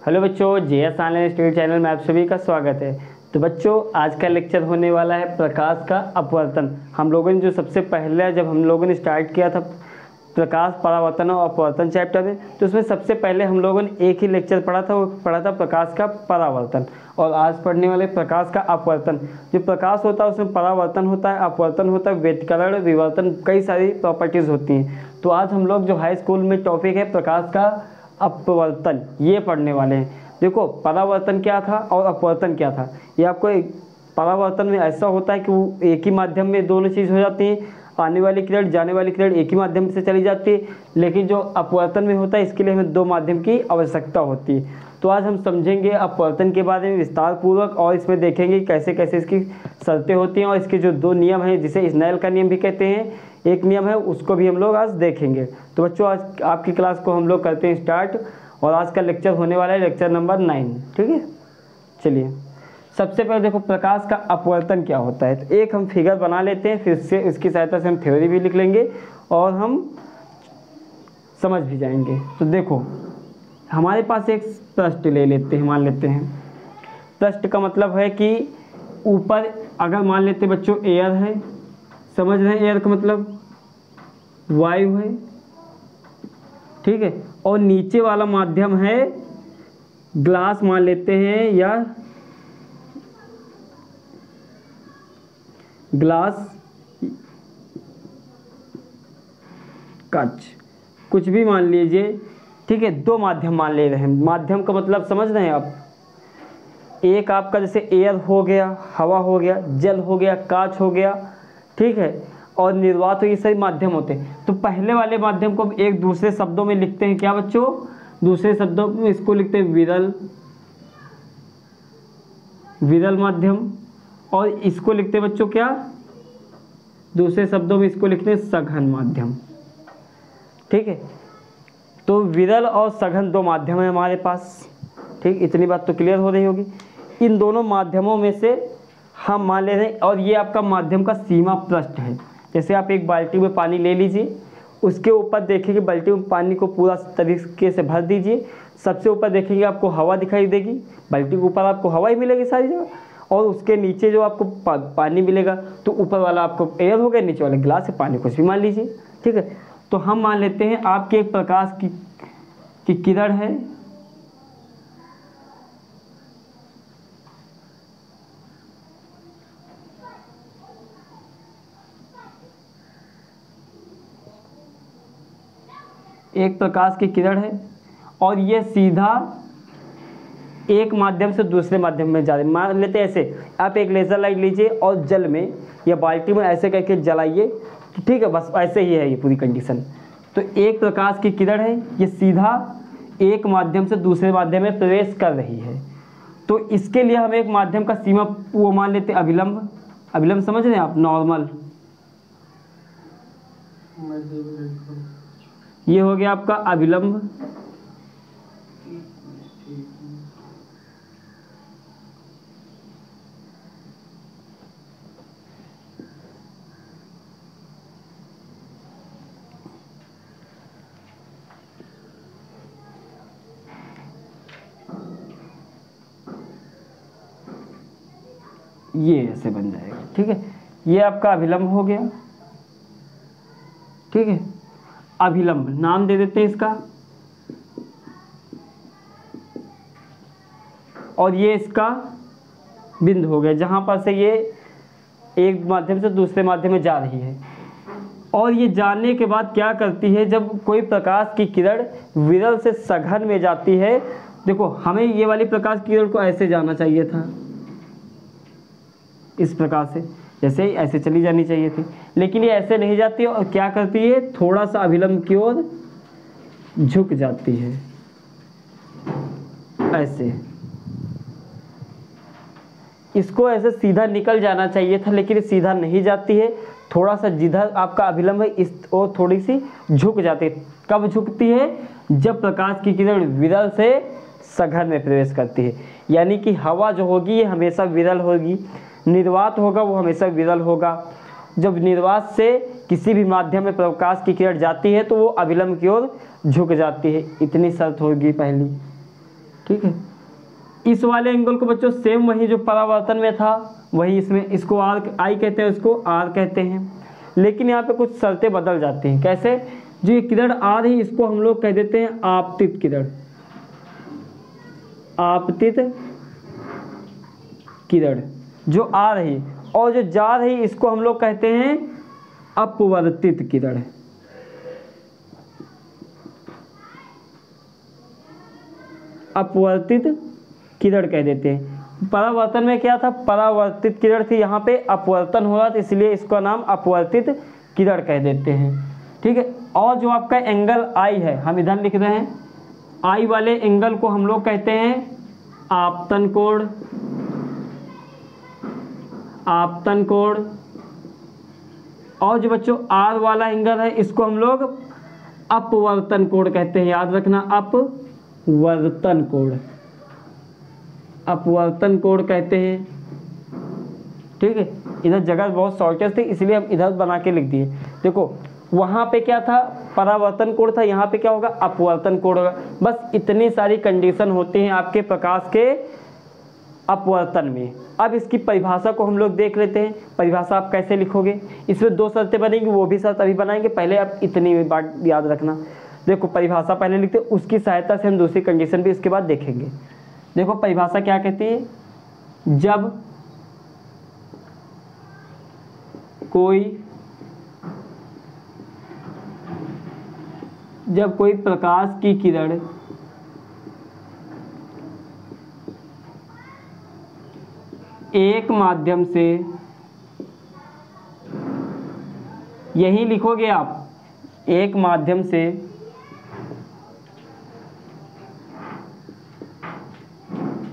Hello बच्चों, JS online study channel में आप सभी का स्वागत है। तो बच्चों, आज का लेक्चर होने वाला है प्रकाश का अपवर्तन। हम लोगों ने जो सबसे पहले जब हम लोगों ने स्टार्ट किया था प्रकाश परावर्तन और अपवर्तन चैप्टर में, तो उसमें सबसे पहले हम लोगों ने एक ही लेक्चर पढ़ा था, वो पढ़ा था प्रकाश का परावर्तन। और आज पढ़ने वाले प्रकाश का अपवर्तन। जो प्रकाश होता है उसमें परावर्तन होता है, अपवर्तन होता है, व्यतिकरण, विवर्तन, कई सारी प्रॉपर्टीज़ होती हैं। तो आज हम लोग जो हाई स्कूल में टॉपिक है प्रकाश का अपवर्तन, ये पढ़ने वाले हैं। देखो, परावर्तन क्या था और अपवर्तन क्या था। ये आपको परावर्तन में ऐसा होता है कि वो एक ही माध्यम में दोनों चीज़ हो जाती हैं, आने वाली किरण जाने वाली किरण एक ही माध्यम से चली जाती है। लेकिन जो अपवर्तन में होता है इसके लिए हमें दो माध्यम की आवश्यकता होती है। तो आज हम समझेंगे अपवर्तन के बारे में विस्तार पूर्वक, और इसमें देखेंगे कैसे कैसे इसकी शर्तें होती हैं और इसके जो दो नियम हैं जिसे स्नेल का नियम भी कहते हैं, एक नियम है, उसको भी हम लोग आज देखेंगे। तो बच्चों, आज आपकी क्लास को हम लोग करते हैं स्टार्ट, और आज का लेक्चर होने वाला है लेक्चर नंबर 9। ठीक है, चलिए सबसे पहले देखो प्रकाश का अपवर्तन क्या होता है। तो एक हम फिगर बना लेते हैं, फिर से इसकी सहायता से हम थ्योरी भी लिख लेंगे और हम समझ भी जाएंगे। तो देखो, हमारे पास एक पृष्ठ ले लेते हैं, मान लेते हैं पृष्ठ का मतलब है कि ऊपर अगर मान लेते बच्चों एयर है, समझ रहे हैं, एयर का मतलब वायु है, ठीक है, और नीचे वाला माध्यम है ग्लास मान लेते हैं, या ग्लास, कांच, कुछ भी मान लीजिए, ठीक है। दो माध्यम मान ले रहे हैं। माध्यम का मतलब समझ रहे हैं आप, एक आपका जैसे एयर हो गया, हवा हो गया, जल हो गया, कांच हो गया, ठीक है, और निर्वात हो, ये सभी माध्यम होते हैं। तो पहले वाले माध्यम को एक दूसरे शब्दों में लिखते हैं क्या बच्चों, दूसरे शब्दों में इसको लिखते हैं विरल, विरल माध्यम, और इसको लिखते हैं बच्चों क्या, दूसरे शब्दों में इसको लिखते हैं सघन माध्यम। ठीक है, तो विरल और सघन दो माध्यम है हमारे पास। ठीक, इतनी बात तो क्लियर हो रही होगी। इन दोनों माध्यमों में से हम मान ले रहे हैं, और ये आपका माध्यम का सीमा पृष्ठ है। जैसे आप एक बाल्टी में पानी ले लीजिए, उसके ऊपर देखेंगे बाल्टी में पानी को पूरा तरीके से भर दीजिए। सबसे ऊपर देखेंगे आपको हवा दिखाई देगी, बाल्टी के ऊपर आपको हवा ही मिलेगी सारी जगह, और उसके नीचे जो आपको पानी मिलेगा, तो ऊपर वाला आपको एयर हो गया, नीचे वाला ग्लास है पानी, कुछ भी मान लीजिए। ठीक है, तो हम मान लेते हैं आपके एक प्रकाश की किरण है, एक प्रकाश की किरण है, और ये सीधा एक माध्यम से दूसरे माध्यम में जा रही है। मान लेते हैं ऐसे, आप एक लेज़र लाइट लीजिए और जल में या बाल्टी में ऐसे करके जलाइए, तो ठीक है, बस ऐसे ही है ये पूरी कंडीशन। तो एक प्रकाश की किरण है, ये सीधा एक माध्यम से दूसरे माध्यम में प्रवेश कर रही है। तो इसके लिए हम एक माध्यम का सीमा वो मान लेते हैं अभिलंब। अभिलंब समझ रहे हैं आप, नॉर्मल, ये हो गया आपका अभिलंब। ये ऐसे बन जाएगा। ठीक है, ये आपका अभिलंब हो गया। ठीक है, अभिलंब नाम दे देते हैं इसका, और ये इसका बिंदु हो गया जहां पर से ये एक माध्यम से दूसरे माध्यम में जा रही है। और ये जाने के बाद क्या करती है, जब कोई प्रकाश की किरण विरल से सघन में जाती है, देखो हमें ये वाली प्रकाश की किरण को ऐसे जाना चाहिए था, इस प्रकार से, जैसे ऐसे चली जानी चाहिए थी, लेकिन ये ऐसे नहीं जाती है, और क्या करती है, थोड़ा सा अभिलंब की ओर झुक जाती है ऐसे। इसको ऐसे सीधा निकल जाना चाहिए था, लेकिन सीधा नहीं जाती है, थोड़ा सा जिधर आपका अभिलंब है इस और थोड़ी सी झुक जाती है। कब झुकती है, जब प्रकाश की किरण विरल से सघन में प्रवेश करती है। यानी कि हवा जो होगी ये हमेशा विरल होगी, निर्वात होगा वो हमेशा विरल होगा। जब निर्वात से किसी भी माध्यम में प्रकाश की किरण जाती है तो वो अभिलंब की ओर झुक जाती है। इतनी शर्त होगी पहली। ठीक है। इस वाले एंगल को बच्चों सेम वही जो परावर्तन में था वही इसमें, इसको आर आई कहते हैं, इसको आर कहते हैं। लेकिन यहाँ पे कुछ शर्तें बदल जाती हैं। कैसे? जो ये किरण आ रही इसको हम लोग कह देते हैं आपतित किरण, आपतित किरण जो आ रही, और जो जा रही इसको हम लोग कहते हैं अपवर्तित किरण। अपवर्तित किरण कह देते हैं। परावर्तन में क्या था? परावर्तित किरण थी, यहाँ पे अपवर्तन हो रहा था, इसलिए इसका नाम अपवर्तित किरण कह देते हैं। ठीक है। और जो आपका एंगल आई है, हम इधर लिख रहे हैं, आई वाले एंगल को हम लोग कहते हैं आपतन कोण, आपतन कोण। और जो बच्चों आर वाला एंगल है इसको हम लोग अपवर्तन कोण कहते हैं। याद रखना, अपवर्तन कोण, अपवर्तन कोण कहते हैं। ठीक है। इधर जगह बहुत शॉर्टेज थी इसलिए हम इधर बना के लिख दिए। देखो वहाँ पे क्या था? परावर्तन कोण था, यहाँ पे क्या होगा? अपवर्तन कोण होगा। बस इतनी सारी कंडीशन होती हैं आपके प्रकाश के अपवर्तन में। अब इसकी परिभाषा को हम लोग देख लेते हैं। परिभाषा आप कैसे लिखोगे? इसमें दो शर्तें बनेंगी, वो भी शर्त अभी बनाएंगे, पहले आप इतनी बात याद रखना। देखो परिभाषा पहले लिखते हैं, उसकी सहायता से हम दूसरी कंडीशन भी इसके बाद देखेंगे। देखो परिभाषा क्या कहती है? जब कोई प्रकाश की किरण एक माध्यम से, यही लिखोगे आप, एक माध्यम से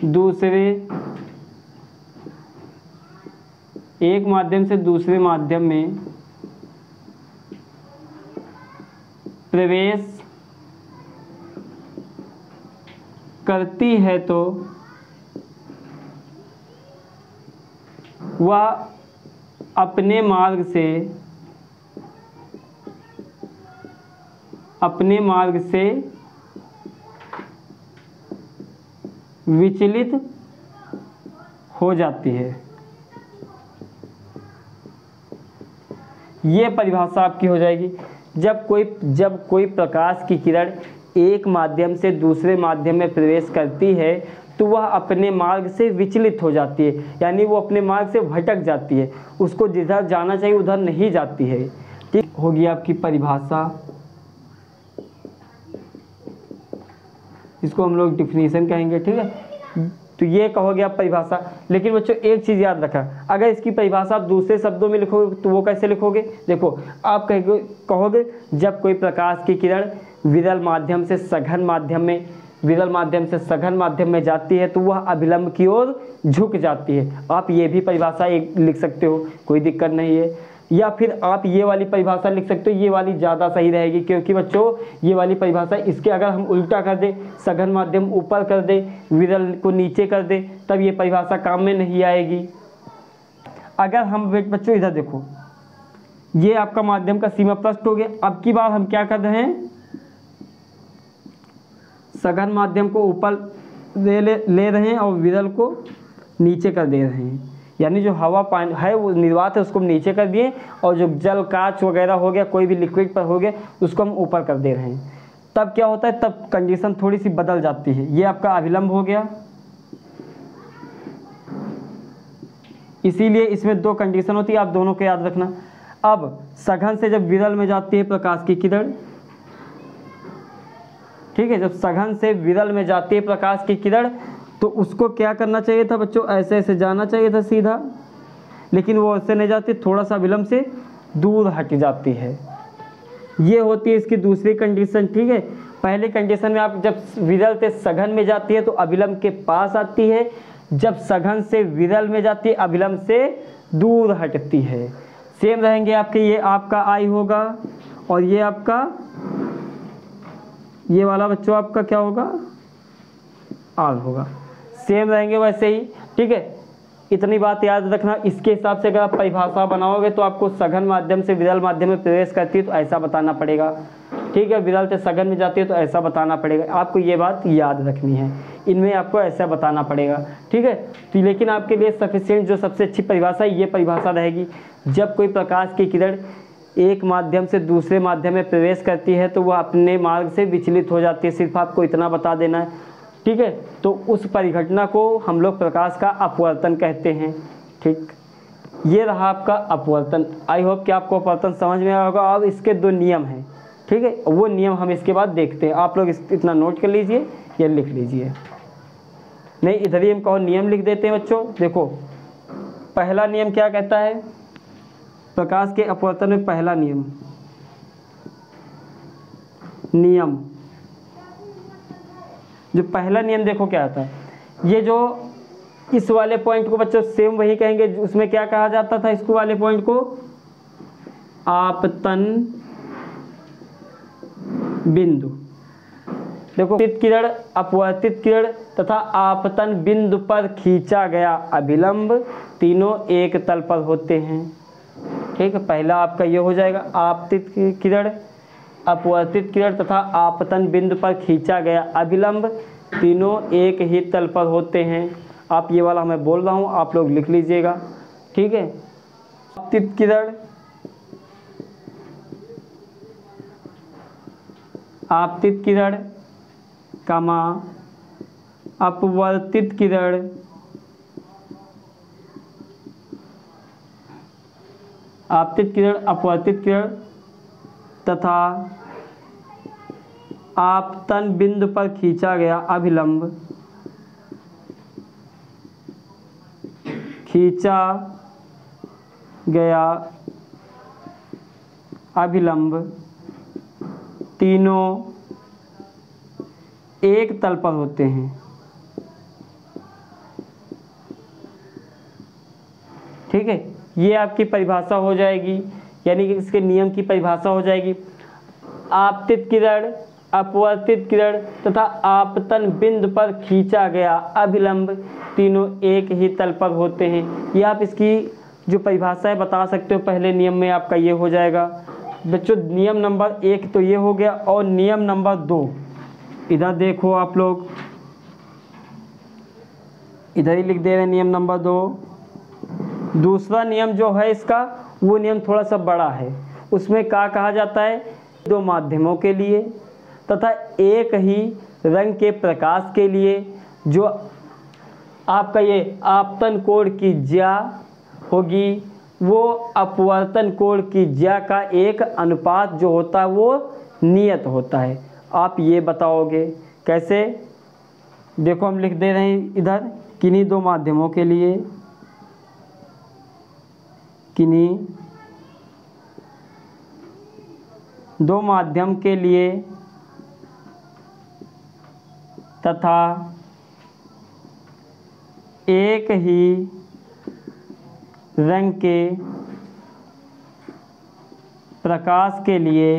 दूसरे, एक माध्यम से दूसरे माध्यम में प्रवेश करती है तो वह अपने मार्ग से विचलित हो जाती है। ये परिभाषा आपकी हो जाएगी। जब कोई प्रकाश की किरण एक माध्यम से दूसरे माध्यम में प्रवेश करती है तो वह अपने मार्ग से विचलित हो जाती है, यानी वो अपने मार्ग से भटक जाती है, उसको जिधर जाना चाहिए उधर नहीं जाती है। ठीक होगी आपकी परिभाषा। इसको हम लोग डिफिनीशन कहेंगे। ठीक है। तो ये कहोगे आप परिभाषा। लेकिन बच्चों एक चीज़ याद रखा, अगर इसकी परिभाषा आप दूसरे शब्दों में लिखोगे तो वो कैसे लिखोगे? देखो आप कहोगे जब कोई प्रकाश की किरण विरल माध्यम से सघन माध्यम में जाती है तो वह अभिलंब की ओर झुक जाती है। आप ये भी परिभाषा एक लिख सकते हो, कोई दिक्कत नहीं है। या फिर आप ये वाली परिभाषा लिख सकते हो, ये वाली ज़्यादा सही रहेगी, क्योंकि बच्चों ये वाली परिभाषा, इसके अगर हम उल्टा कर दें, सघन माध्यम ऊपर कर दें, विरल को नीचे कर दें, तब ये परिभाषा काम में नहीं आएगी। अगर हम बच्चों इधर देखो, ये आपका माध्यम का सीमा पृष्ठ हो गया। अब की बार हम क्या कर रहे हैं? सघन माध्यम को ऊपर ले रहे हैं और विरल को नीचे कर दे रहे हैं, यानी जो हवा पानी है वो निर्वात है उसको हम नीचे कर दिए, और जो जल कांच वगैरह हो गया, कोई भी लिक्विड पर हो गया, उसको हम ऊपर कर दे रहे हैं। तब क्या होता है? तब कंडीशन थोड़ी सी बदल जाती है। ये आपका अभिलंब हो गया, इसीलिए इसमें दो कंडीशन होती है, आप दोनों को याद रखना। अब सघन से जब विरल में जाती है प्रकाश की किरण, ठीक है, जब सघन से विरल में जाती है प्रकाश की किरण तो उसको क्या करना चाहिए था बच्चों? ऐसे ऐसे जाना चाहिए था सीधा, लेकिन वो ऐसे नहीं जाती, थोड़ा सा विलंब से दूर हट जाती है। ये होती है इसकी दूसरी कंडीशन। ठीक है। पहली कंडीशन में आप जब विरल से सघन में जाती है तो अभिलंब के पास आती है, जब सघन से विरल में जाती है अभिलंब से दूर हटती है। सेम रहेंगे आपके, ये आपका आई होगा और ये आपका, ये वाला बच्चों आपका क्या होगा? आर होगा। सेम रहेंगे वैसे ही। ठीक है। इतनी बात याद रखना। इसके हिसाब से अगर आप परिभाषा बनाओगे तो आपको सघन माध्यम से विरल माध्यम में प्रवेश करती है तो ऐसा बताना पड़ेगा। ठीक है, विरल से सघन में जाती है तो ऐसा बताना पड़ेगा, आपको ये बात याद रखनी है, इनमें आपको ऐसा बताना पड़ेगा। ठीक है, तो लेकिन आपके लिए सफिशिएंट जो सबसे अच्छी परिभाषा ये परिभाषा रहेगी, जब कोई प्रकाश की किरण एक माध्यम से दूसरे माध्यम में प्रवेश करती है तो वह अपने मार्ग से विचलित हो जाती है, सिर्फ आपको इतना बता देना है। ठीक है, तो उस परिघटना को हम लोग प्रकाश का अपवर्तन कहते हैं। ठीक, ये रहा आपका अपवर्तन। आई होप कि आपको अपवर्तन समझ में आया होगा। अब इसके 2 नियम हैं। ठीक है, वो नियम हम इसके बाद देखते हैं। आप लोग इतना नोट कर लीजिए या लिख लीजिए, नहीं इधर ही हम कहो नियम लिख देते हैं बच्चों। देखो पहला नियम क्या कहता है, प्रकाश के अपवर्तन में पहला नियम, जो पहला नियम देखो क्या आता है, ये जो इस वाले पॉइंट को बच्चों सेम वही कहेंगे, उसमें क्या कहा जाता था, इसको वाले पॉइंट को आपतन बिंदु। देखो किरण, अपवर्तित किरण तथा आपतन बिंदु पर खींचा गया अभिलंब तीनों एक तल पर होते हैं। ठीक है, पहला आपका ये हो जाएगा, आपतित किरण, अपवर्तित किरण तथा आपतन बिंदु पर खींचा गया अभिलंब तीनों एक ही तल पर होते हैं। आप ये वाला मैं बोल रहा हूँ, आप लोग लिख लीजिएगा। ठीक है, आपतित किरण, आपतित किरण कमा अपवर्तित किरण आपतित किरण, अपवर्तित किरण तथा आपतन बिंदु पर खींचा गया अभिलंब, खींचा गया अभिलंब तीनों एक तल पर होते हैं। ठीक है, ये आपकी परिभाषा हो जाएगी, यानी कि इसके नियम की परिभाषा हो जाएगी। आपतित किरण, अपवर्तित किरण तथा आपतन बिंदु पर खींचा गया अभिलंब तीनों एक ही तल पर होते हैं। ये आप इसकी जो परिभाषा है बता सकते हो, पहले नियम में आपका ये हो जाएगा बच्चों। नियम नंबर 1 तो ये हो गया, और नियम नंबर 2 इधर देखो, आप लोग इधर ही लिख दे रहे हैं नियम नंबर 2। दूसरा नियम जो है इसका, वो नियम थोड़ा सा बड़ा है। उसमें क्या कहा जाता है, 2 माध्यमों के लिए तथा एक ही रंग के प्रकाश के लिए जो आपका ये आपतन कोण की ज्या होगी, वो अपवर्तन कोण की ज्या का एक अनुपात जो होता है वो नियत होता है। आप ये बताओगे कैसे, देखो हम लिख दे रहे हैं इधर, किन्हीं 2 माध्यमों के लिए, किन्हीं 2 माध्यम के लिए तथा एक ही रंग के प्रकाश के लिए